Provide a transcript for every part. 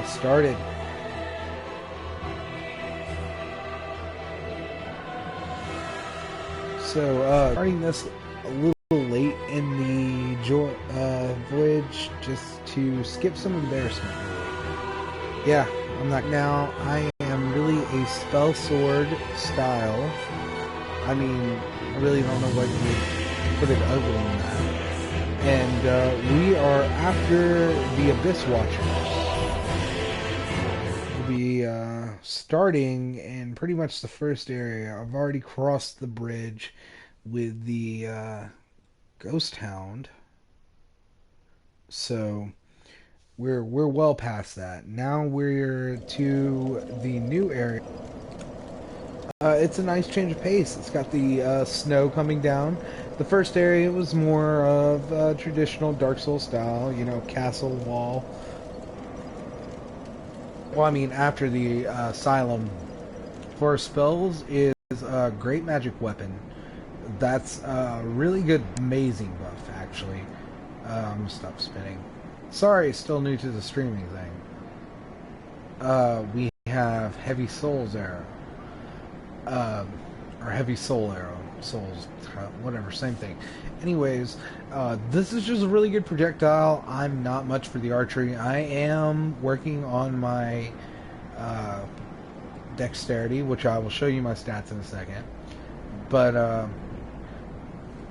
started. So, starting this a little late in the voyage, just to skip some embarrassment. Really. Yeah, I'm not now. I am really a spell sword style. I mean, I really don't know what you put it other than that. And we are after the Abyss Watchers. We'll be starting in pretty much the first area. I've already crossed the bridge with the Ghost Hound, so we're well past that. Now we're to the new area. It's a nice change of pace. It's got the snow coming down. The first area was more of traditional Dark Souls style, you know, castle wall. Well, I mean, after the Asylum, for spells is a great magic weapon. That's a really good amazing buff, actually. I'm gonna stop spinning. Sorry, still new to the streaming thing. We have Heavy Souls Arrow. Or Heavy Soul Arrow. Souls, whatever, same thing. Anyways, this is just a really good projectile. I'm not much for the archery. I am working on my dexterity, which I will show you my stats in a second. But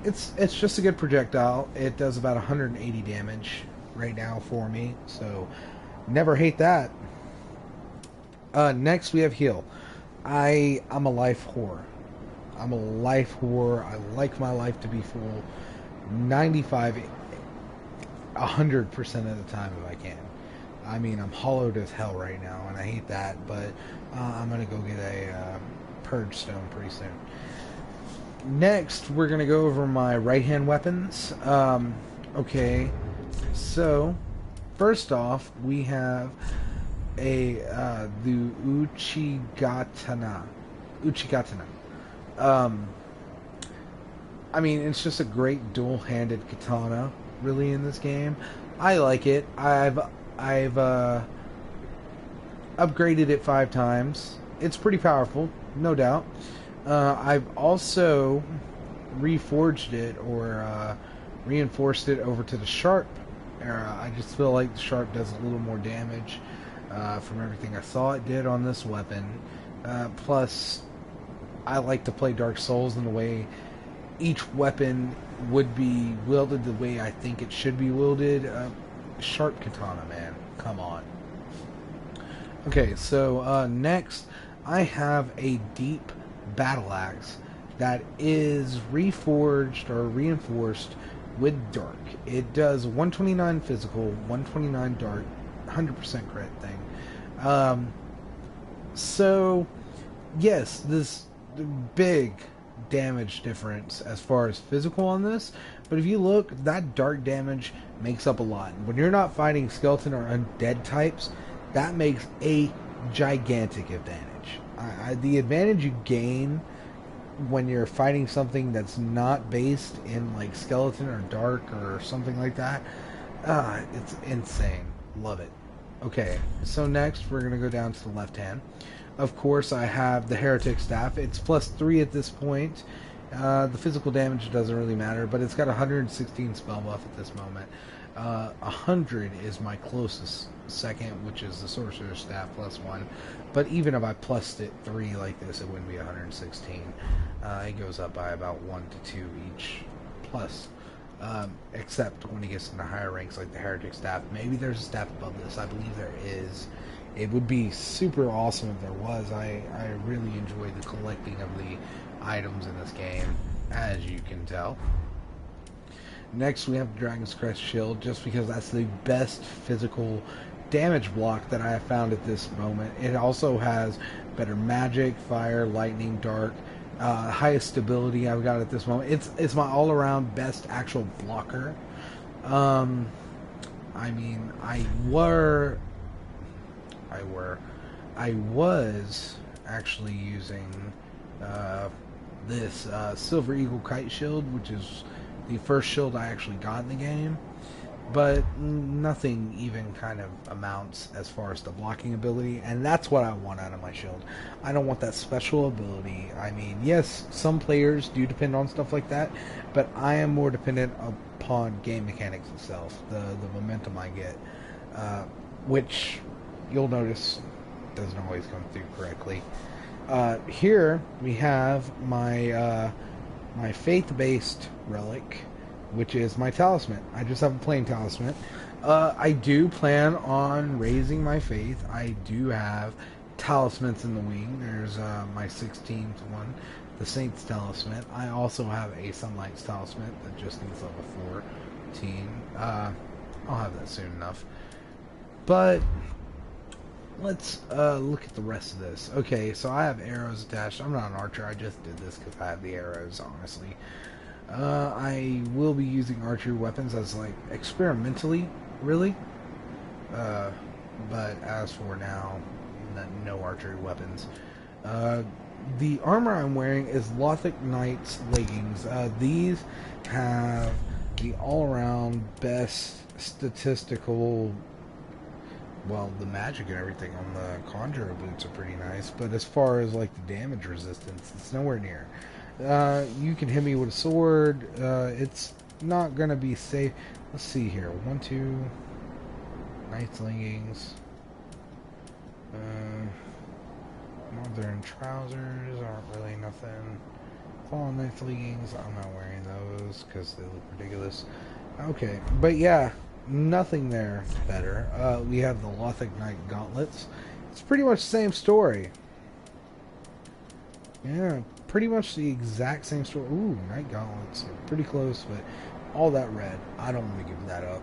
it's just a good projectile. It does about 180 damage right now for me, so never hate that. Next we have heal. I'm a life whore. I'm a life whore. I like my life to be full 95, 100% of the time if I can. I mean, I'm hollowed as hell right now, and I hate that, but I'm going to go get a Purge Stone pretty soon. Next, we're going to go over my right-hand weapons. Okay, so first off, we have the Uchigatana. I mean, it's just a great dual-handed katana, really, in this game. I like it. I've upgraded it 5 times. It's pretty powerful, no doubt. I've also reforged it or reinforced it over to the sharp era. I just feel like the sharp does a little more damage from everything I saw it did on this weapon. Plus, I like to play Dark Souls in the way each weapon would be wielded the way I think it should be wielded. Sharp katana, man. Come on. Okay, so next I have a deep battle axe that is reforged or reinforced with dark. It does 129 physical, 129 dark, 100% crit thing. So yes, this big damage difference as far as physical on this, but if you look, that dark damage makes up a lot. When you're not fighting skeleton or undead types, that makes a gigantic advantage. The advantage you gain when you're fighting something that's not based in like skeleton or dark or something like that, it's insane. Love it. Okay, so next we're gonna go down to the left hand. Of course, I have the Heretic Staff. It's +3 at this point. The physical damage doesn't really matter, but it's got 116 spell buff at this moment. 100 is my closest second, which is the Sorcerer's Staff +1. But even if I plussed it 3 like this, it wouldn't be 116. It goes up by about 1 to 2 each plus. Except when it gets into higher ranks like the Heretic Staff. Maybe there's a staff above this. I believe there is. It would be super awesome if there was. I really enjoy the collecting of the items in this game, as you can tell. Next, we have the Dragon's Crest Shield, just because that's the best physical damage block that I have found at this moment. It also has better magic, fire, lightning, dark, highest stability I've got at this moment. It's my all-around best actual blocker. I mean, I was actually using this Silver Eagle Kite Shield, which is the first shield I actually got in the game. but nothing even kind of amounts as far as the blocking ability, and that's what I want out of my shield. I don't want that special ability. I mean, yes, some players do depend on stuff like that, but I am more dependent upon game mechanics itself, the momentum I get, which you'll notice doesn't always come through correctly. Here we have my my faith-based relic, which is my talisman. I just have a plain talisman. I do plan on raising my faith. I do have talismans in the wing. There's my 16th one, the Saint's talisman. I also have a Sunlight's talisman that just needs level 14. I'll have that soon enough. But let's look at the rest of this. Okay, so I have arrows attached. I'm not an archer. I just did this because I have the arrows, honestly. I will be using archery weapons as, like, experimentally, really. But as for now, no archery weapons. The armor I'm wearing is Lothic Knight's leggings. These have the all-around best statistical... Well, the magic and everything on the Conjurer boots are pretty nice, but as far as, like, the damage resistance, it's nowhere near. You can hit me with a sword. It's not going to be safe. Let's see here. 1, 2. Knight's leggings. Northern trousers aren't really nothing. Fallen Knight's leggings. I'm not wearing those because they look ridiculous. Okay, but yeah, nothing there better. We have the Lothic Knight gauntlets. It's pretty much the same story. Yeah, pretty much the exact same story. Ooh, Knight gauntlets are pretty close, but all that red, I don't want to give that up.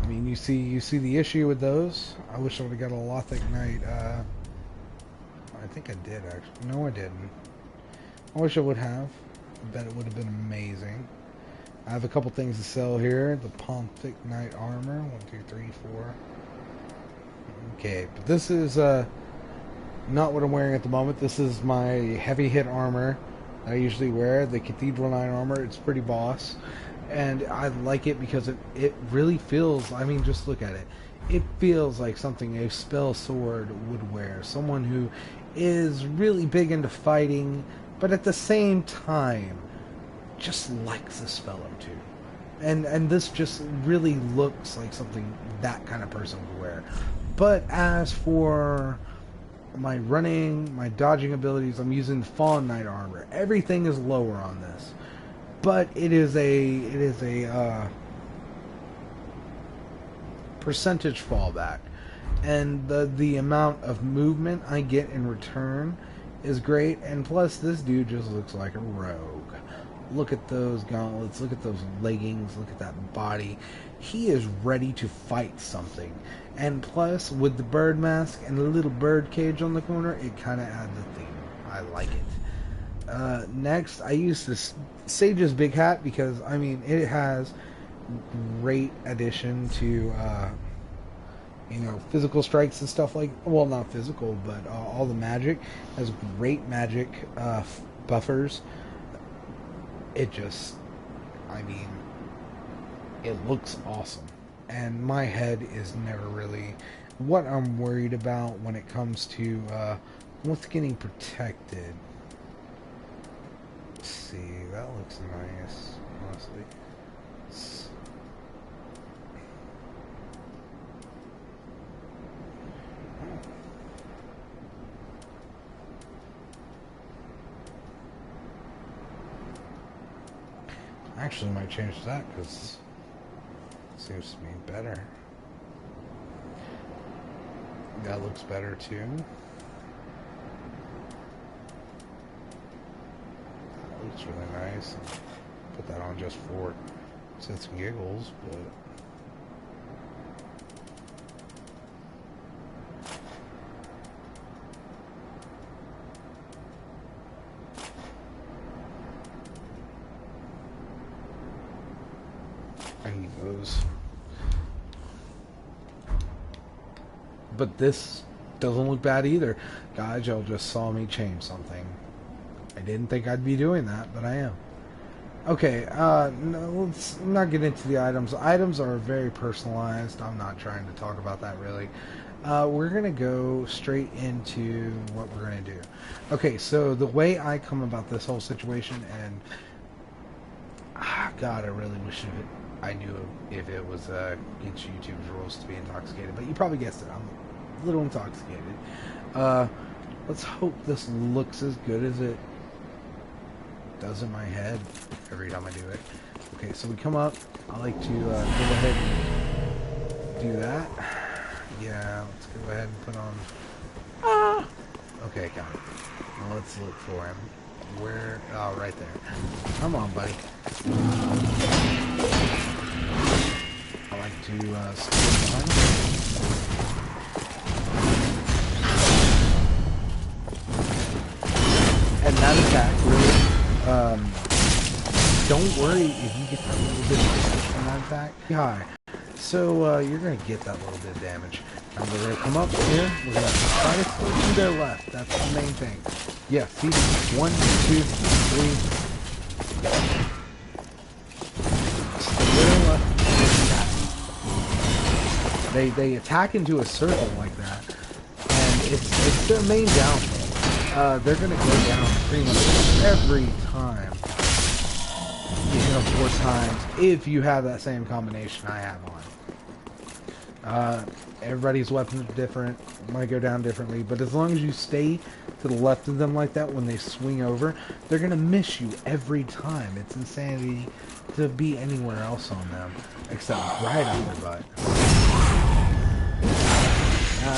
I mean, you see the issue with those. I wish I would have got a Lothic Knight. I think I did actually. No, I didn't. I wish I would have. I bet it would have been amazing. I have a couple things to sell here. The Pomthic Knight armor. 1, 2, 3, 4. Okay, but this is not what I'm wearing at the moment. This is my heavy hit armor that I usually wear. The Cathedral Knight armor. It's pretty boss. And I like it because it really feels, I mean, just look at it. It feels like something a spell sword would wear. Someone who is really big into fighting, but at the same time, just likes a spell or two. And this just really looks like something that kind of person would wear. But as for my running, my dodging abilities, I'm using the Fallen Knight armor. Everything is lower on this. But it is a percentage fallback, and the amount of movement I get in return is great. And plus, this dude just looks like a rogue. Look at those gauntlets. Look at those leggings. Look at that body. He is ready to fight something. And plus, with the bird mask and the little bird cage on the corner, it kind of adds a theme. I like it. Next, I use this Sage's big hat because, I mean, it has great addition to, you know, physical strikes and stuff like, well, not physical, but all the magic. It has great magic buffers. It just, I mean, it looks awesome. And my head is never really what I'm worried about when it comes to what's getting protected. Let's see, that looks nice, honestly. Actually, might change that because it seems to be better. That looks better too. Looks really nice. Put that on just for shits and giggles, but I need those. But this doesn't look bad either. Guys, y'all just saw me change something. I didn't think I'd be doing that, but I am. Okay, no, let's not get into the items. Items are very personalized. I'm not trying to talk about that really. We're going to go straight into what we're going to do. Okay, so the way I come about this whole situation, and God, I really wish I knew if it was against YouTube's rules to be intoxicated, but you probably guessed it. I'm a little intoxicated. Let's hope this looks as good as it does in my head every time I do it. Okay, so we come up. I like to go ahead and do that. Yeah, let's go ahead and put on... Okay, got it. Now let's look for him. Where? Oh, right there. Come on, buddy. I like to skip behind him. And that attack, really, don't worry if you get that little bit of damage from that attack. High. So you're going to get that little bit of damage. Now we're going to come up here. We're going to try to slow to their left. That's the main thing. Yeah, see? 1, 2, 3. They attack into a circle like that, and it's their main downfall. They're gonna go down pretty much every time. You hit them 4 times if you have that same combination I have on. Everybody's weapons are different, might go down differently, but as long as you stay to the left of them like that when they swing over, they're gonna miss you every time. It's insanity to be anywhere else on them except right on their butt.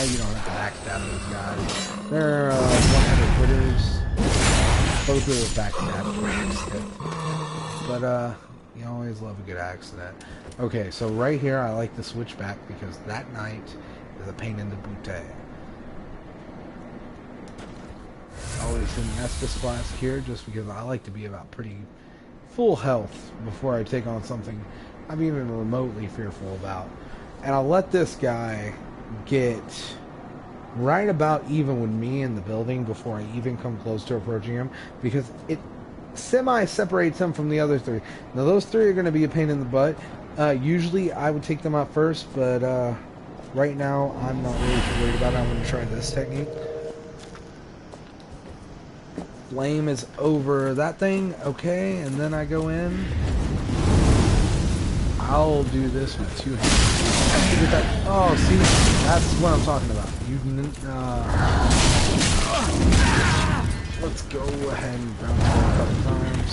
You don't have to backstab those guys. They're 100 critters. Both of the backstab for accident. But you always love a good accident. Okay, so right here I like to switch back because that knight is a pain in the booty. Always in Estus class here just because I like to be about pretty full health before I take on something I'm even remotely fearful about. And I'll let this guy get right about even with me in the building before I even come close to approaching him, because it semi-separates him from the other 3. Now those 3 are going to be a pain in the butt. Usually I would take them out first, but right now I'm not really too worried about it. I'm going to try this technique. Flame is over that thing, okay, and then I go in. I'll do this with 2 hands. Oh, see, that's what I'm talking about. Let's go ahead and bounce it a couple times.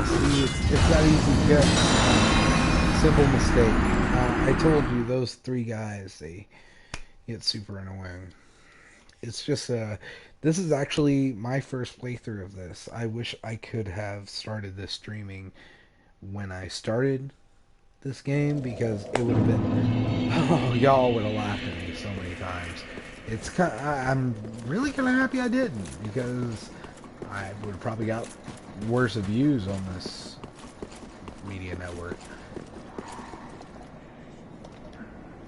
See, it's that easy to get. Simple mistake. I told you, those 3 guys, they get super annoying. It's just, this is actually my first playthrough of this. I wish I could have started this streaming when I started this game, because it would have been, oh, y'all would have laughed at me so many times. It's kind of, I'm really kind of happy I didn't, because I would have probably got worse views on this media network.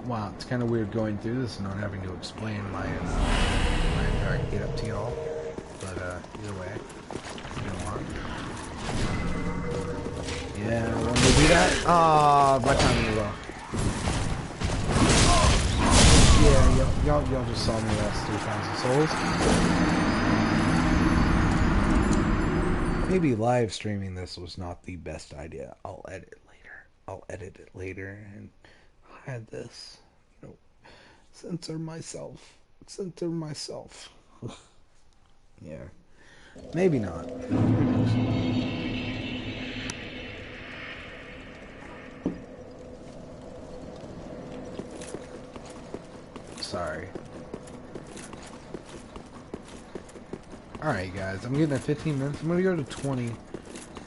Wow, it's kind of weird going through this and not having to explain my entire get up to y'all. But either way, you know what? Yeah, when they do that, my timing is off. Yeah, y'all just saw me last 3,000 souls. Maybe live streaming this was not the best idea. I'll edit it later and hide this. You know, censor myself. Yeah. Maybe not. Who knows? Sorry. Alright guys, I'm getting at 15 minutes. I'm gonna go to 20,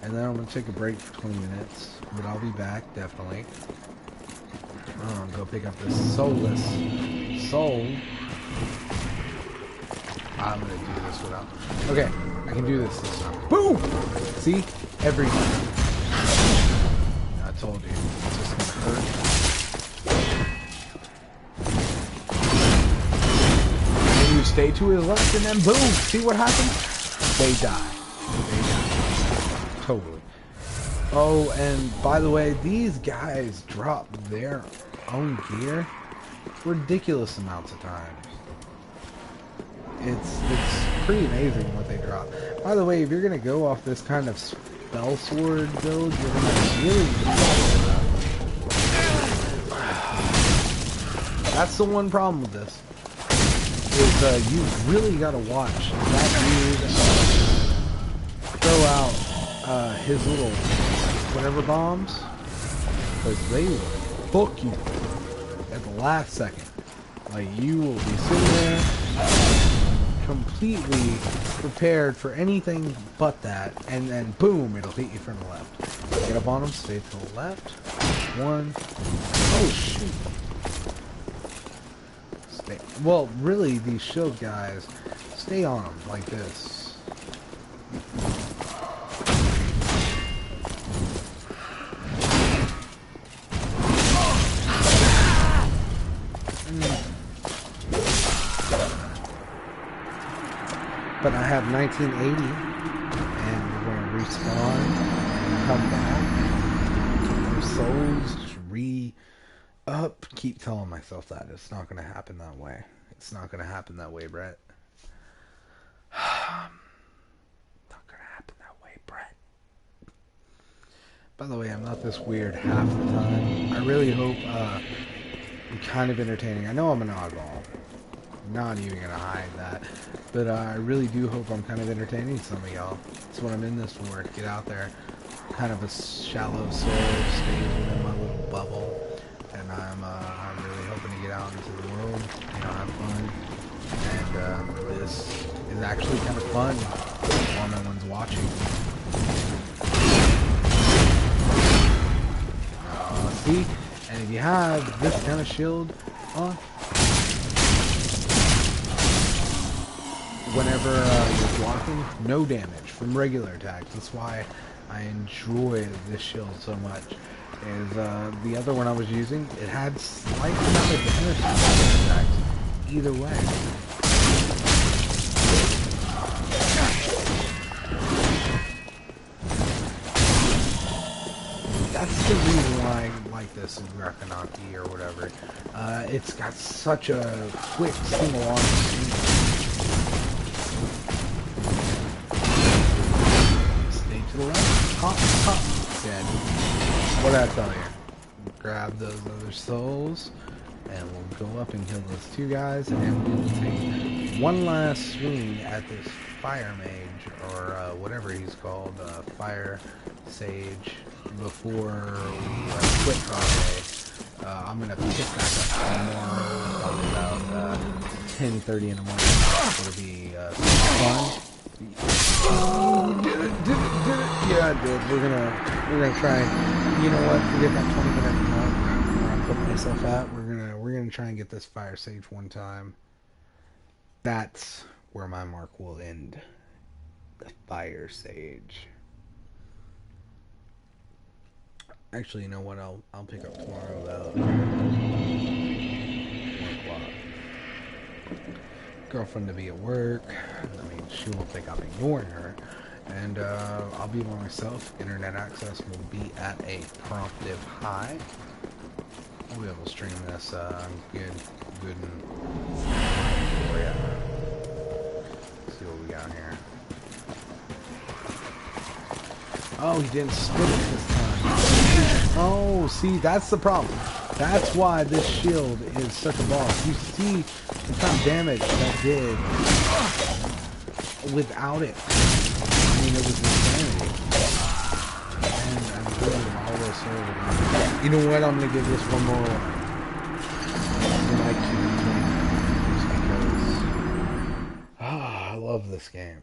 and then I'm gonna take a break for 20 minutes. But I'll be back, definitely. Go pick up this soulless soul. I'm gonna do this without... Okay, I can do this time. Boom! See? Every time. I told you. It's just gonna hurt. stay to his left, and then boom, see what happens? They die. They die. Totally. Oh, and by the way, these guys drop their own gear ridiculous amounts of times. It's pretty amazing what they drop. By the way, if you're gonna go off this kind of spell sword build, you're gonna really that's the one problem with this. Is you really gotta watch that dude throw out his little whatever bombs, because they will book you at the last second. Like, you will be sitting there completely prepared for anything but that, and then boom, it'll hit you from the left. Get up on them, stay to the left. One. Oh shoot. Stay. Well, really, these shield guys, stay on them like this. But I have 1980, and we're going to respawn, come back, keep our souls, just re-up. Keep telling myself that. It's not going to happen that way. It's not going to happen that way, Brett. Not going to happen that way, Brett. By the way, I'm not this weird half the time. I really hope I'm kind of entertaining. I know I'm an oddball. Not even gonna hide that, but I really do hope I'm kind of entertaining some of y'all. That's what I'm in this for. Get out there, kind of a shallow soul, stay within my little bubble, and I'm really hoping to get out into the world, you know, have fun. And this is actually kind of fun while no one's watching. See, and if you have this kind of shield on. Whenever you're blocking, no damage from regular attacks. That's why I enjoy this shield so much. Is the other one I was using, it had slight amount of damage from attacks either way. That's the reason why I like this in Rakanaki or whatever. It's got such a quick single arm speed. Hop, hop, dead. What did I tell you? Grab those other souls, and we'll go up and kill those two guys, and we will take one last swing at this fire mage, or whatever he's called, fire sage, before we quit for the day. I'm gonna pick back up tomorrow, probably about 10:30 in the morning. It'll be fun. Did it. Yeah, I did. We're gonna try. You know what? Forget that 20-minute mark where I put myself at. We're gonna try and get this fire sage one time. That's where my mark will end. The fire sage. Actually, you know what? I'll pick up tomorrow about 1 o'clock. Girlfriend to be at work. I mean, she won't think I'm ignoring her. And I'll be by myself. Internet access will be at a promptive high. I'll be able to stream this good and for ya. Let's see what we got here. Oh, he didn't split it this time. Oh, see, that's the problem. That's why this shield is such a boss. You see the kind of damage that did without it. I mean, it was insanity. And I'm doing all this over. You know what? I'm gonna give this one more. Like because I love this game,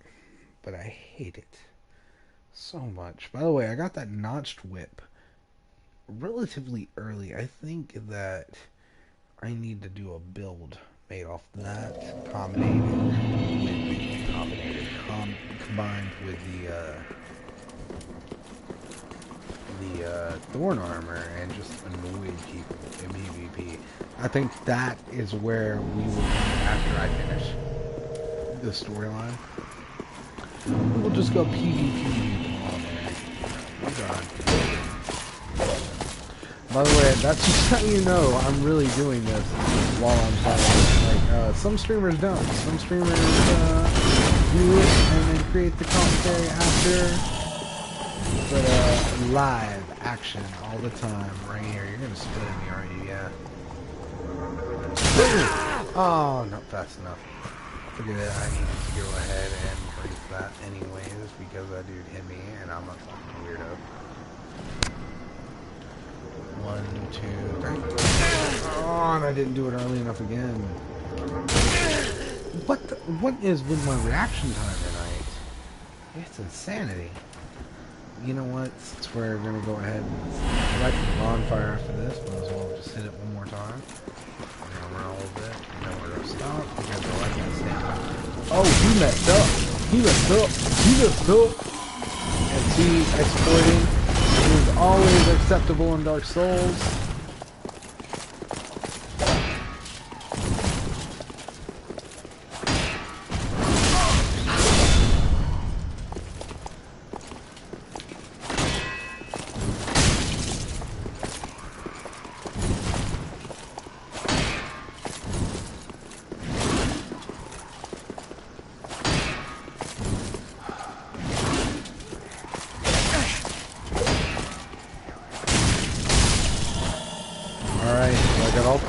but I hate it so much. By the way, I got that notched whip relatively early. I think that I need to do a build made off that combined with the thorn armor and just annoy people in PvP. I think that is where we will be after I finish this storyline. We'll just go PvP. Oh god. By the way, that's just how you know I'm really doing this while I'm playing. Like, some streamers don't. Some streamers do it and then create the commentary after. But live action all the time, right here. You're gonna spit at me, aren't you? Yeah. Oh, not fast enough. Forget it. I needed to go ahead and break that anyways because that dude hit me and I'm a fucking weirdo. 1, 2, 3. Oh, and I didn't do it early enough again. What is with my reaction time tonight? It's insanity. You know what? Since we're gonna go ahead and light the bonfire after this, might as well just hit it one more time. We're gonna run a little bit, and then we're gonna stop because I like that stand. Oh, he messed up. He messed up. He messed up. And see, exploiting is always acceptable in Dark Souls.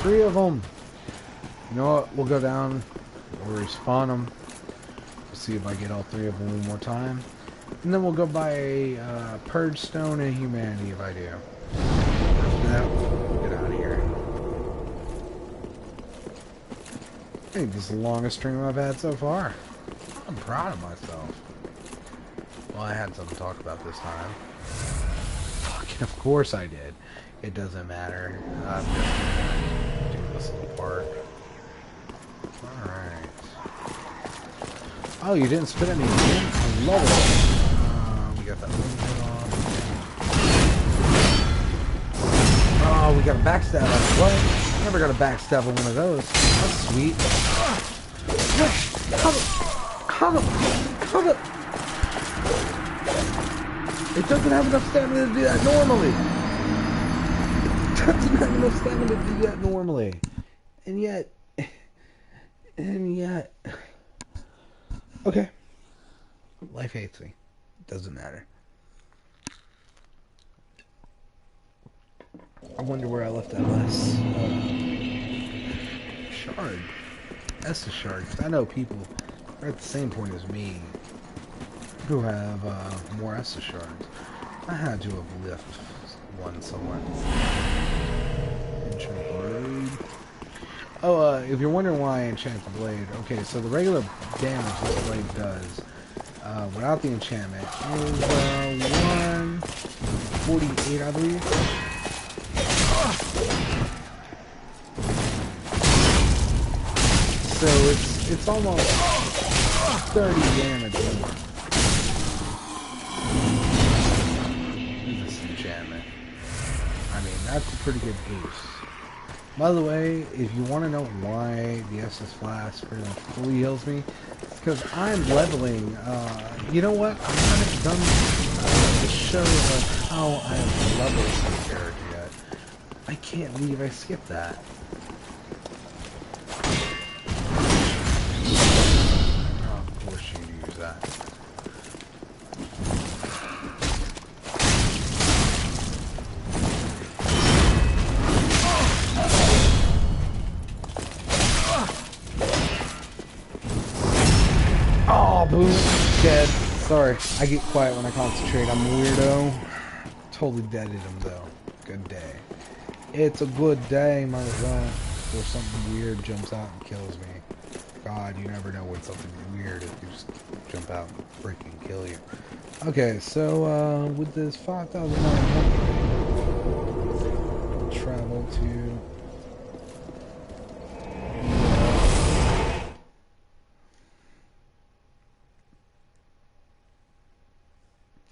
Three of them. You know what? We'll go down. We'll respawn them. We'll see if I get all three of them one more time. And then we'll go buy a Purge Stone and Humanity if I do. After that, we'll get out of here. I think this is the longest stream I've had so far. I'm proud of myself. Well, I had something to talk about this time. Fucking, of course I did. It doesn't matter. I'm just gonna do this little part. Alright. Oh, you didn't spit at me again? I love it. We got that one hit on. Oh, we got a backstab. What? Never got a backstab on one of those. That's sweet. How the? It doesn't have enough stamina to do that normally. Doesn't have enough stamina to do that normally. And yet... Okay. Life hates me. Doesn't matter. I wonder where I left that last... shard. That's the shard. I know people are at the same point as me who have more Estus shards. I had to have left one somewhere. Enchant blade. Oh, if you're wondering why I enchant the blade, okay, so the regular damage this blade does, without the enchantment, is 148, I believe. So it's almost 30 damage more. This enchantment. I mean, that's a pretty good boost. By the way, if you want to know why the Estus Flask pretty much fully heals me, it's because I'm leveling. You know what? I haven't done the show of how I have leveled this character yet. I can't believe I skipped that. Oh, of course you use that. Oh, boom. Dead. Sorry. I get quiet when I concentrate. I'm a weirdo. Totally deaded him, though. Good day. It's a good day, might as well. Before something weird jumps out and kills me. God, you never know when something weird is. You just jump out and freaking kill you. Okay, so, with this 5,900, we'll travel to...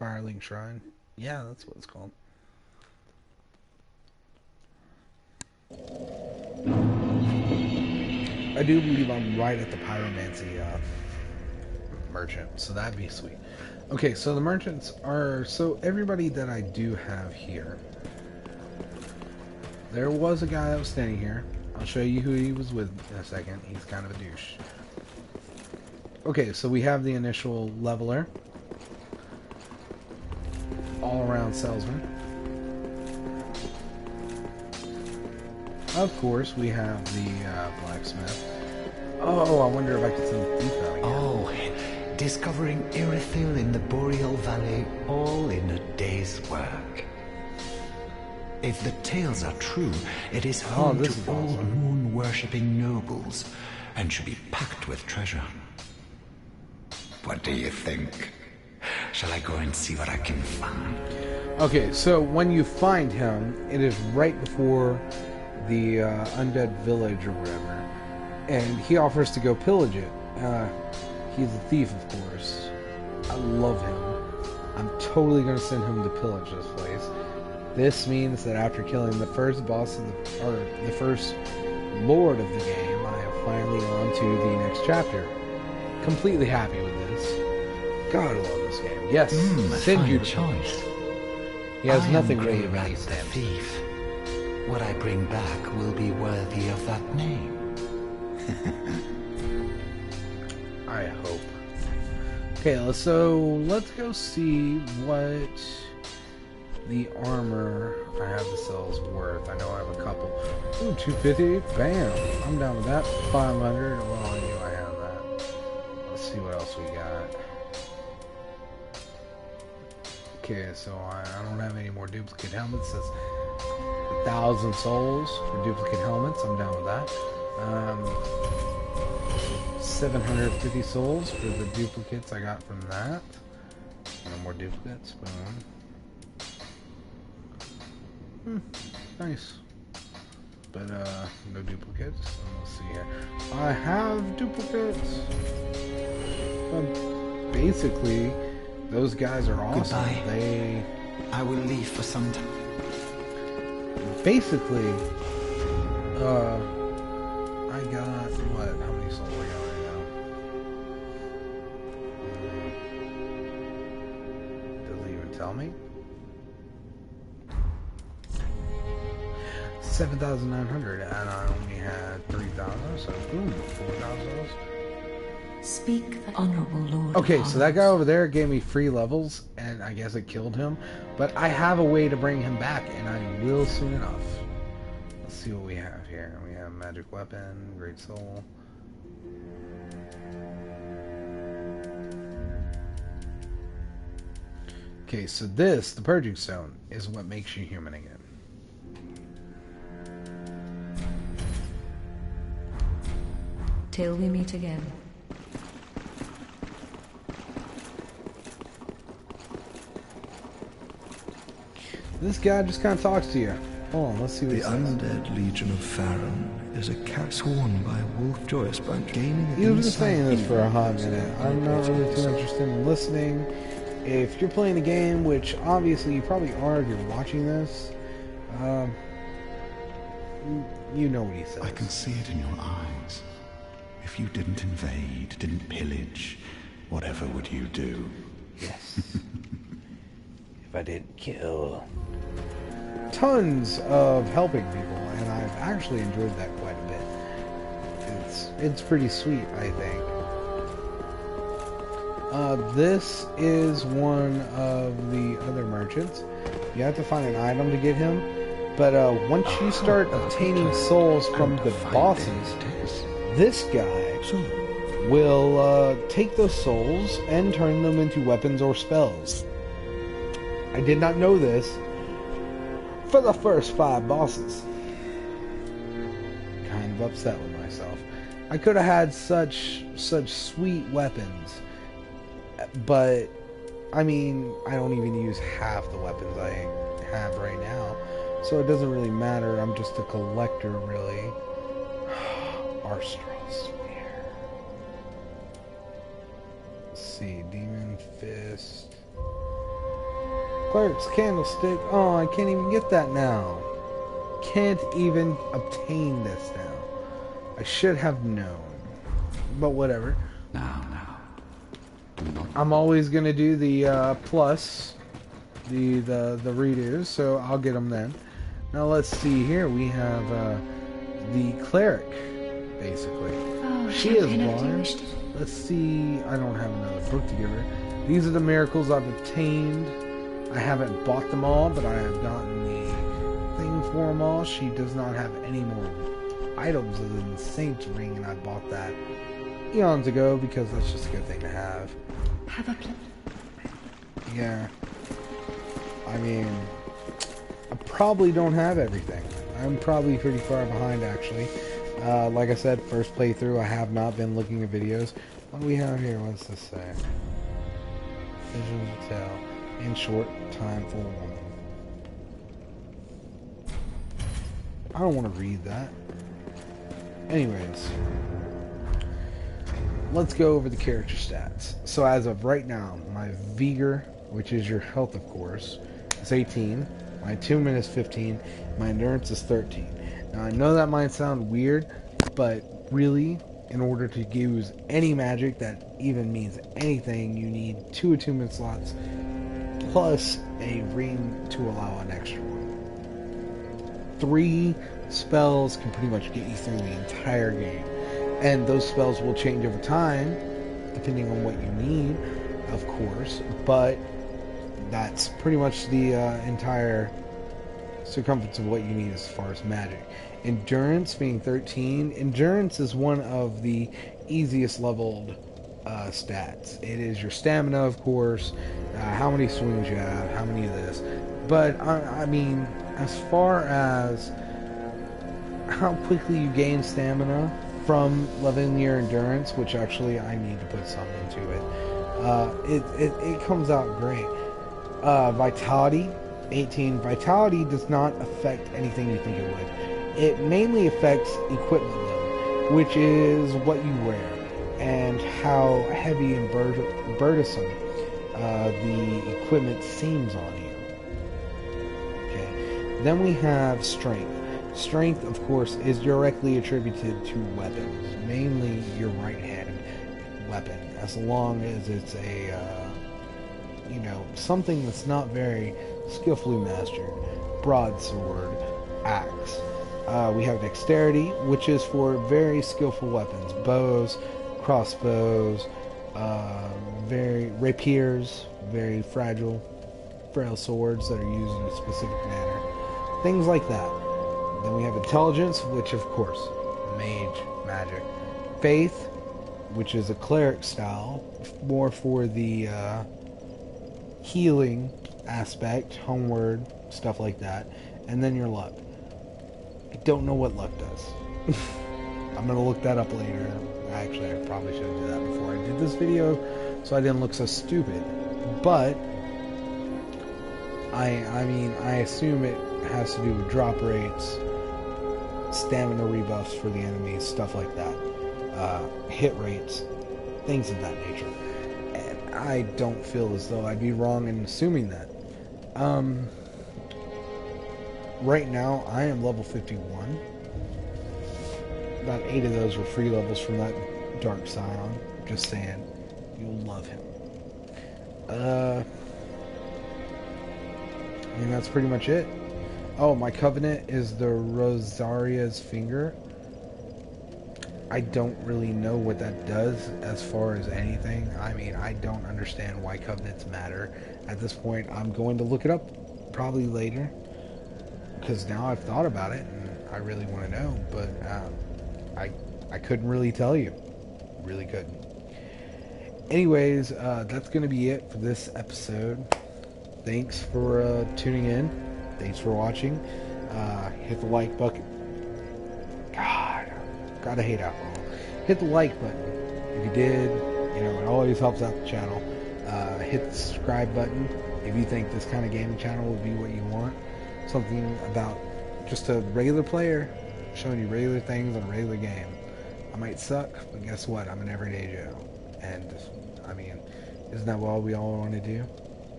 Firelink Shrine. Yeah, that's what it's called. I do believe I'm right at the pyromancy merchant, so that'd be sweet. Okay, so the merchants are... So everybody that I do have here... There was a guy that was standing here. I'll show you who he was with in a second. He's kind of a douche. Okay, so we have the initial leveler. All-around salesman. Of course, we have the blacksmith. Oh, I wonder if I could send the thief out again. Oh, discovering Irithil in the Boreal Valley, all in a day's work. If the tales are true, it is home to all moon-worshipping nobles, and should be packed with treasure. What do you think? Shall I go and see what I can find? Okay, so when you find him, it is right before the undead village or whatever, and he offers to go pillage it. He's a thief, of course. I love him. I'm totally going to send him to pillage this place. This means that after killing the first boss of the first lord of the game, I am finally on to the next chapter. Completely happy with this. God, I love this game. Yes, send you to choice. He has nothing really against the thief. What I bring back will be worthy of that name. I hope. Okay, so let's go see what the armor I have to sell is worth. I know I have a couple. Ooh, 250. Bam. I'm down with that. 500. Well, I knew I had that. Let's see what else we got. Okay, so I don't have any more duplicate helmets. It says 1,000 souls for duplicate helmets. I'm down with that. 750 souls for the duplicates I got from that. No more duplicates. Boom. Nice. But no duplicates. Let's see here. I have duplicates. Basically, those guys are awesome. Goodbye. I will leave for some time. Basically, I got what? How many souls I got right now? Doesn't even tell me. 7,900, and I only had 3,000, so boom, 4,000. Speak the honorable lord. Okay, so that guy over there gave me free levels, and I guess it killed him. But I have a way to bring him back, and I will soon enough. Let's see what we have here. We have magic weapon, great soul. Okay, so this, the purging stone, is what makes you human again. Till we meet again. This guy just kind of talks to you. Hold on, let's see what he says. The undead legion of Farron is a cat sworn by Wolf Joyce branch gaining. You've been saying this for a hot minute. I'm not really too interested in listening. If you're playing the game, which obviously you probably are if you're watching this, you know what he says. I can see it in your eyes. If you didn't invade, didn't pillage, whatever would you do? Yes. If I didn't kill. Tons of helping people, and I've actually enjoyed that quite a bit. It's pretty sweet, I think. This is one of the other merchants. You have to find an item to get him, but once you start obtaining souls from the bosses, this guy will take those souls and turn them into weapons or spells. I did not know this for the first 5 bosses. Kind of upset with myself. I could have had such sweet weapons, but I mean, I don't even use half the weapons I have right now, so it doesn't really matter. I'm just a collector, really. Arstral Spear. Let's see, Demon Fist. Cleric's Candlestick. Oh, I can't even get that now. Can't even obtain this now. I should have known. But whatever. Now. I'm always gonna do the plus, the redos, so I'll get them then. Now let's see here. We have the cleric, basically. Oh, She is Championat, do you one. wish to- Let's see. I don't have another book to give her. These are the miracles I've obtained. I haven't bought them all, but I have gotten the thing for them all. She does not have any more items other than the Saint's Ring, and I bought that eons ago because that's just a good thing to have. Have a plan. Yeah. I mean, I probably don't have everything. I'm probably pretty far behind, actually. Like I said, first playthrough, I have not been looking at videos. What do we have here? What's this say? Vision to tell. In short time for a woman. I don't want to read that. Anyways. Let's go over the character stats. So as of right now, my Vigor, which is your health of course, is 18. My attunement is 15. My endurance is 13. Now I know that might sound weird, but really, in order to use any magic that even means anything, you need 2 attunement slots plus a ring to allow an extra one. 3 spells can pretty much get you through the entire game. And those spells will change over time, depending on what you need, of course. But that's pretty much the entire circumference of what you need as far as magic. Endurance being 13. Endurance is one of the easiest leveled stats. It is your stamina, of course, how many swings you have, how many of this. But, I mean, as far as how quickly you gain stamina from leveling your endurance, which actually I need to put some into it, it comes out great. Vitality, 18. Vitality does not affect anything you think it would. It mainly affects equipment load, which is what you wear and how heavy and burdensome the equipment seems on you. Okay. Then we have strength. Strength, of course, is directly attributed to weapons, mainly your right-handed weapon, as long as it's a, something that's not very skillfully mastered. Broadsword, axe. We have dexterity, which is for very skillful weapons, bows, crossbows, rapiers, very frail swords that are used in a specific manner, things like that. Then we have intelligence, which of course, mage, magic. Faith, which is a cleric style, more for the healing aspect, homeward, stuff like that. And then your luck. I don't know what luck does. I'm going to look that up later. Actually, I probably should have done that before I did this video, so I didn't look so stupid. But, I mean, I assume it has to do with drop rates, stamina rebuffs for the enemies, stuff like that, hit rates, things of that nature. And I don't feel as though I'd be wrong in assuming that. Right now, I am level 51. About 8 of those were free levels from that Dark Scion. Just saying, you'll love him. I mean, that's pretty much it. Oh, my covenant is the Rosaria's Finger. I don't really know what that does as far as anything. I mean, I don't understand why covenants matter. At this point, I'm going to look it up probably later, because now I've thought about it and I really want to know, but I couldn't really tell you. Really couldn't. Anyways, that's going to be it for this episode. Thanks for tuning in. Thanks for watching. Hit the like button. Gotta hate alcohol. Hit the like button. If you did, it always helps out the channel. Hit the subscribe button if you think this kind of gaming channel would be what you want. Something about just a regular player showing you regular things on a regular game. I might suck, but guess what? I'm an everyday Joe. And, I mean, isn't that what we all want to do?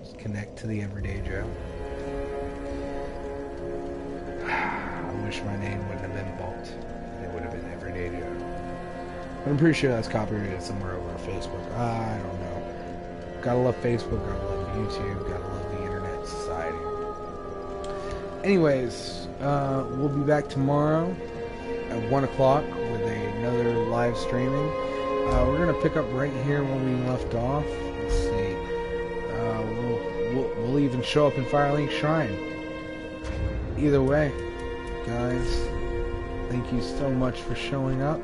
Just connect to the everyday Joe. I wish my name wouldn't have been Bolt. It would have been Everyday Joe. But I'm pretty sure that's copyrighted somewhere over on Facebook. I don't know. Gotta love Facebook, gotta love YouTube, gotta love the internet society. Anyways, we'll be back tomorrow at 1 o'clock with another live streaming. We're gonna pick up right here where we left off. Let's see. We'll even show up in Firelink Shrine. Either way, guys, thank you so much for showing up.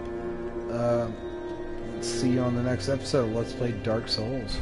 Let's see you on the next episode of Let's Play Dark Souls.